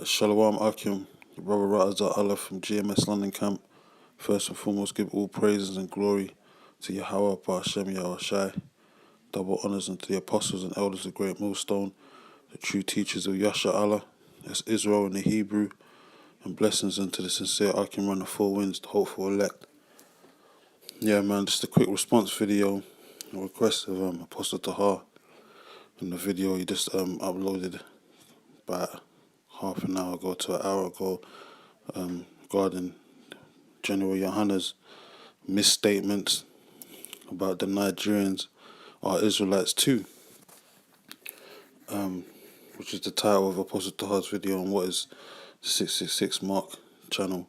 Shalom Akim, your brother Ra'azah Allah from GMS London camp. First and foremost, give all praises and glory to Yahweh, Hashem, Yahushai. Double honors unto the apostles and elders of GreatMillStone, the true teachers of Yasha Allah, that's Israel in the Hebrew, and blessings unto the sincere Akim run the four winds, the hopeful elect. Yeah, man, just a quick response video, a request of Apostle Tahar. In the video he just uploaded about half an hour ago to an hour ago, regarding General Yohana's misstatements about the Nigerians are Israelites too, which is the title of Apostle Tahar's video on what is the 666 Mark channel.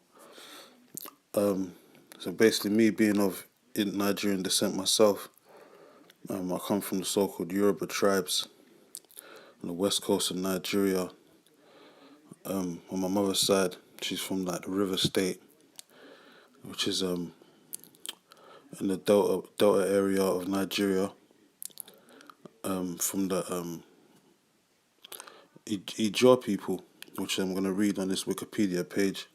So basically, me being of Nigerian descent myself, I come from the so-called Yoruba tribes on the west coast of Nigeria. On my mother's side, she's from like the River State, which is in the Delta area of Nigeria. From the Ijaw people, which I'm going to read on this Wikipedia page.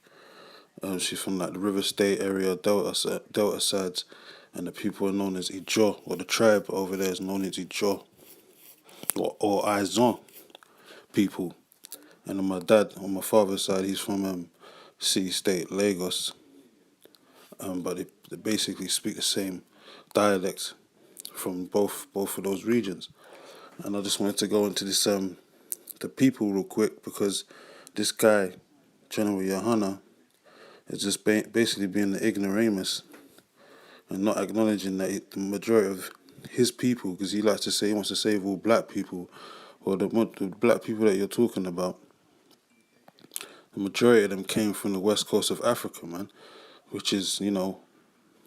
She's from like the River State area, Delta sides, and the people are known as Ijaw, or the tribe over there is known as Ijaw, or Izon people. And on my father's side, he's from city state Lagos. But they basically speak the same dialect from both of those regions. And I just wanted to go into this the people real quick, because this guy, General Yohana, is just basically being the ignoramus and not acknowledging that the majority of his people, because he likes to say he wants to save all black people, or the black people that you're talking about, the majority of them came from the west coast of Africa, man, which is,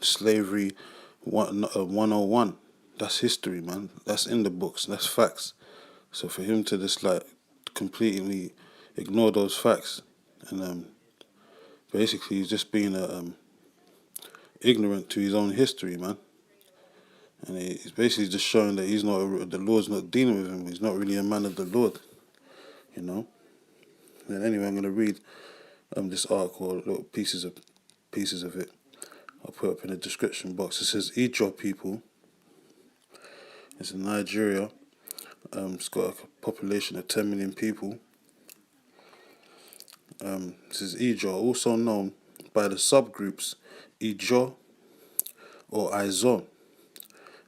slavery 101. That's history, man. That's in the books. That's facts. So for him to just like completely ignore those facts, and basically he's just being ignorant to his own history, man. And he's basically just showing that the Lord's not dealing with him. He's not really a man of the Lord, And anyway, I'm going to read this article, little pieces of it. I'll put up in the description box. It says Ijaw people. It's in Nigeria. It's got a population of 10 million people. This is Ijaw, also known by the subgroups Ijaw or Izon.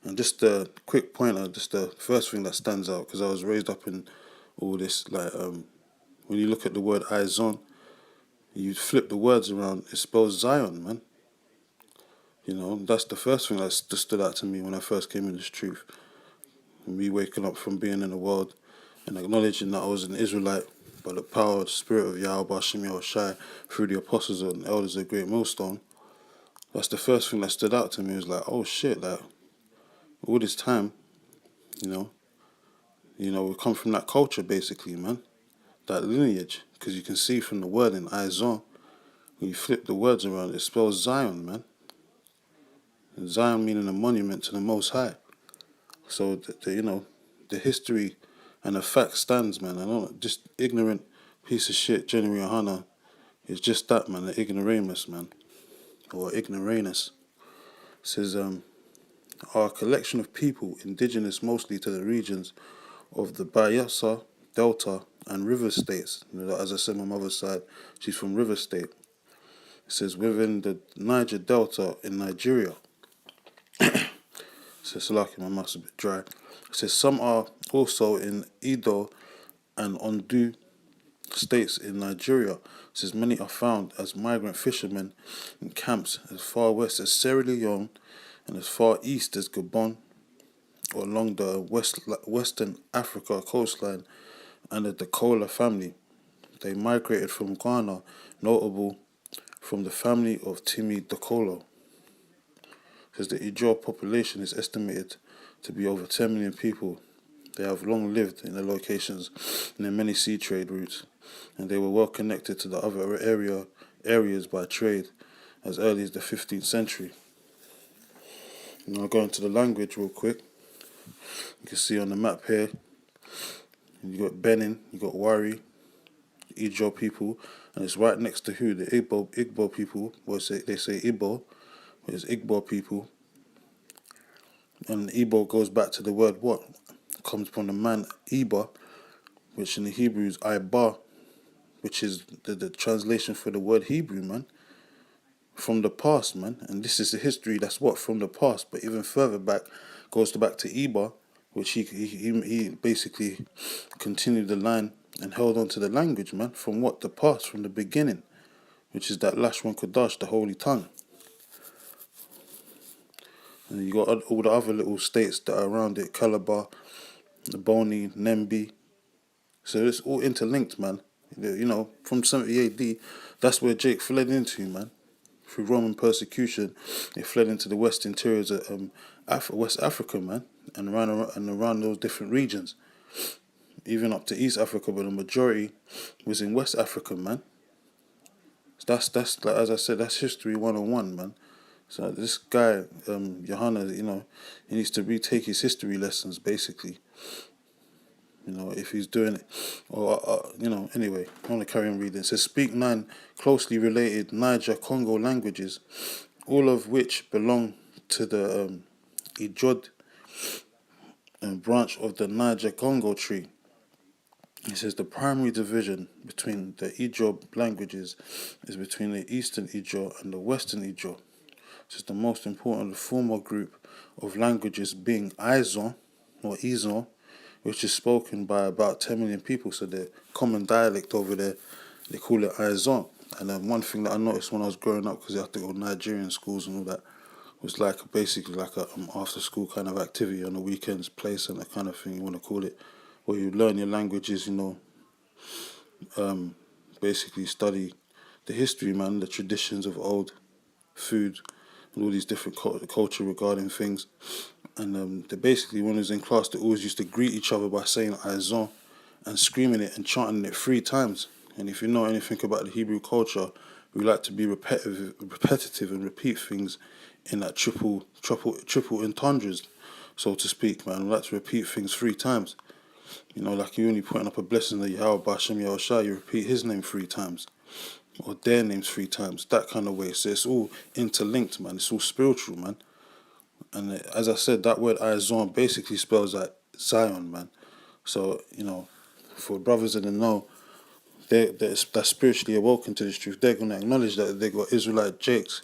And just a quick pointer, just the first thing that stands out, because I was raised up in all this, like, when you look at the word Izon, you flip the words around, it spells Zion, man. That's the first thing that stood out to me when I first came in this truth. Me waking up from being in the world and acknowledging that I was an Israelite by the power of the Spirit of Yahweh Hashem Yahushai through the apostles and elders of GreatMillStone. That's the first thing that stood out to me. It was like, oh shit, like, all this time, we come from that culture basically, man. That lineage. Because you can see from the word in Izon, when you flip the words around, it spells Zion, man. And Zion meaning a monument to the Most High. So, the history and the fact stands, man. I don't just ignorant piece of shit, General Yohana, is just that, man, the ignoramus, man. Or ignoramus. It says, are a collection of people indigenous mostly to the regions of the Bayelsa, Delta, and River States. As I said, my mother's side, she's from River State. It says, within the Niger Delta in Nigeria. It says, my mouth's a bit dry. It says, some are also in Edo and Ondo states in Nigeria. It says, many are found as migrant fishermen in camps as far west as Sierra Leone and as far east as Gabon, or along the western Africa coastline, and the Dakola family. They migrated from Ghana, notable from the family of Timi Dakola. Because the Ijaw population is estimated to be over 10 million people. They have long lived in the locations in the many sea trade routes, and they were well connected to the other areas by trade as early as the 15th century. Now going to the language real quick. You can see on the map here, you got Benin, you got Wari, Ijaw people, and it's right next to who? The Igbo people. Well, they say Igbo, but it's Igbo people. And Igbo goes back to the word what? It comes from the man Iba, which in the Hebrew is Iba, which is the translation for the word Hebrew, man. From the past, man. And this is the history that's what? From the past. But even further back, goes back to Iba, which he basically continued the line and held on to the language, man. From what? The past, from the beginning, which is that Lashwan Kodash, the holy tongue. And you got all the other little states that are around it, Calabar, the Boni, Nembi. So it's all interlinked, man. You know, from 70 AD, that's where Jake fled into, man. Through Roman persecution, they fled into the west interiors of West Africa, man, and around those different regions, even up to East Africa, but the majority was in West Africa, man. That's like, as I said, that's history 101, man. So this guy, Johanna, you know, he needs to retake his history lessons, basically. You know, if he's doing it, or you know, anyway, I want to carry on reading. It says, speak 9 closely related Niger-Congo languages, all of which belong to the Ijod branch of the Niger-Congo tree. It says the primary division between the Ijaw languages is between the Eastern Ijaw and the Western Ijaw. This is the most important of the former group of languages being Izon, or Izon, which is spoken by about 10 million people. So the common dialect over there, they call it Izon. And one thing that I noticed when I was growing up, because I had to go to Nigerian schools and all that, was like basically like a after school kind of activity on the weekends, play center kind of thing, you want to call it, where you learn your languages, you know, basically study the history, man, the traditions of old food and all these different culture regarding things. And they basically, when I was in class, they always used to greet each other by saying Izon and screaming it and chanting it 3 times. And if you know anything about the Hebrew culture, we like to be repetitive and repeat things in that triple entendres, so to speak, man. We like to repeat things 3 times. You know, like you only putting up a blessing that Yahweh B'Shem Yahushua, you repeat his name 3 times. Or their names 3 times, that kind of way. So it's all interlinked, man. It's all spiritual, man. And as I said, that word Izon basically spells like Zion, man. So, you know, for brothers that know, that's spiritually awoken to this truth, they're going to acknowledge that they got Israelite Jakes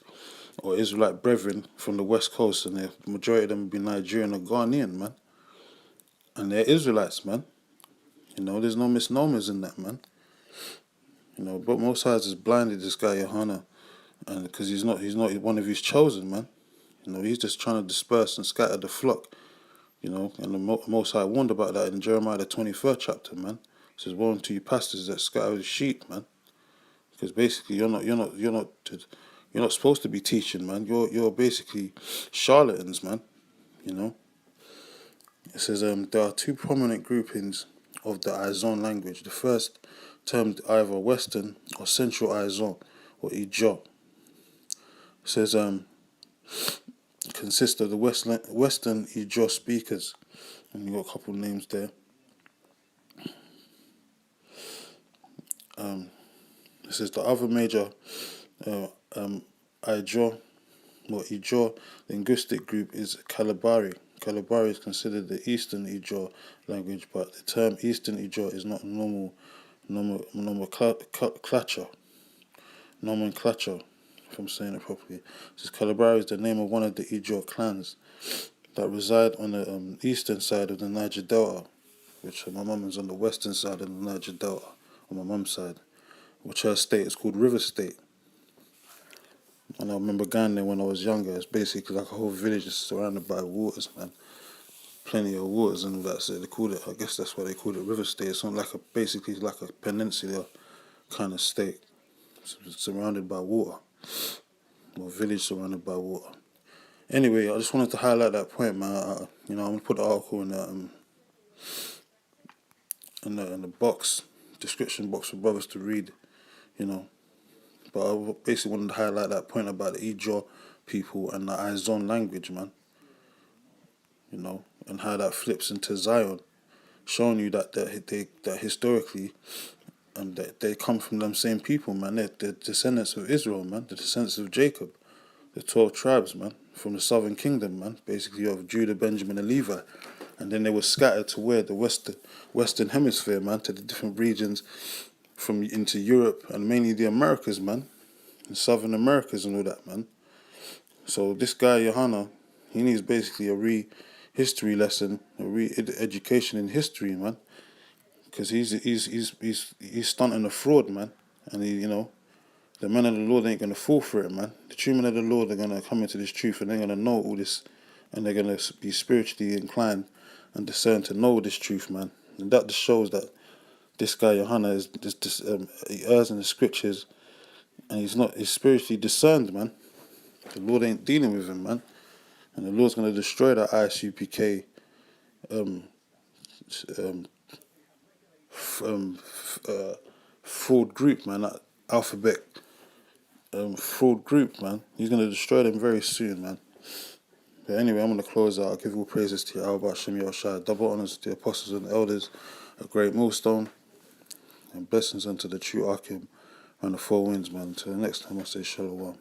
or Israelite brethren from the West Coast, and the majority of them will be Nigerian or Ghanaian, man. And they're Israelites, man. You know, there's no misnomers in that, man. You know, but Most High has blinded this guy, Johanna, and because he's not one of his chosen, man. You know, he's just trying to disperse and scatter the flock. You know, and the Most High warned about that in Jeremiah the 23rd chapter, man. It says, "Woe unto you pastors that scatter the sheep, man," because basically you're not supposed to be teaching, man. You're basically charlatans, man. You know. It says there are 2 prominent groupings of the Izon language. The first, termed either Western or Central Izon, or Ijaw. It says consists of the Western Ijaw speakers, and you got a couple names there. It says the other major Ijaw linguistic group is Kalabari. Kalabari is considered the Eastern Ijaw language, but the term Eastern Ijaw is not nomenclature, if I'm saying it properly. It says Kalabari is the name of one of the Ijaw clans that reside on the eastern side of the Niger Delta, which my mum is on the western side of the Niger Delta, on my mum's side, which her state is called River State. And I remember going there when I was younger. It's basically like a whole village is surrounded by waters, man. Plenty of waters and all that. So they call it, I guess that's why they call it River State. It's not like basically like a peninsula kind of state. It's surrounded by water. Or village surrounded by water. Anyway, I just wanted to highlight that point, man. You know, I'm gonna put the article in the box, description box for brothers to read. You know, but I basically wanted to highlight that point about the Ijaw people and the Izon language, man. You know, and how that flips into Zion, showing you that historically And they come from them same people, man. They're the descendants of Israel, man. The descendants of Jacob. The 12 tribes, man. From the southern kingdom, man. Basically, you have Judah, Benjamin, and Levi. And then they were scattered to where? The western hemisphere, man. To the different regions from into Europe and mainly the Americas, man. And Southern Americas and all that, man. So this guy, Johanna, he needs basically a history lesson, a education in history, man. Because he's stunting a fraud, man. And the men of the Lord ain't gonna fall for it, man. The true men of the Lord are gonna come into this truth and they're gonna know all this, and they're gonna be spiritually inclined and discern to know this truth, man. And that just shows that this guy Johanna is he errs in the scriptures, and he's spiritually discerned, man. The Lord ain't dealing with him, man. And the Lord's gonna destroy that ISUPK fraud group, man. That alphabet fraud group, man. He's going to destroy them very soon, man. But anyway, I'm going to close out. I'll give all praises to Yahweh Shem Yahushua. Double honors to the apostles and elders, a great millstone, and blessings unto the true Akim and the four winds, man. Until the next time, I say shalom.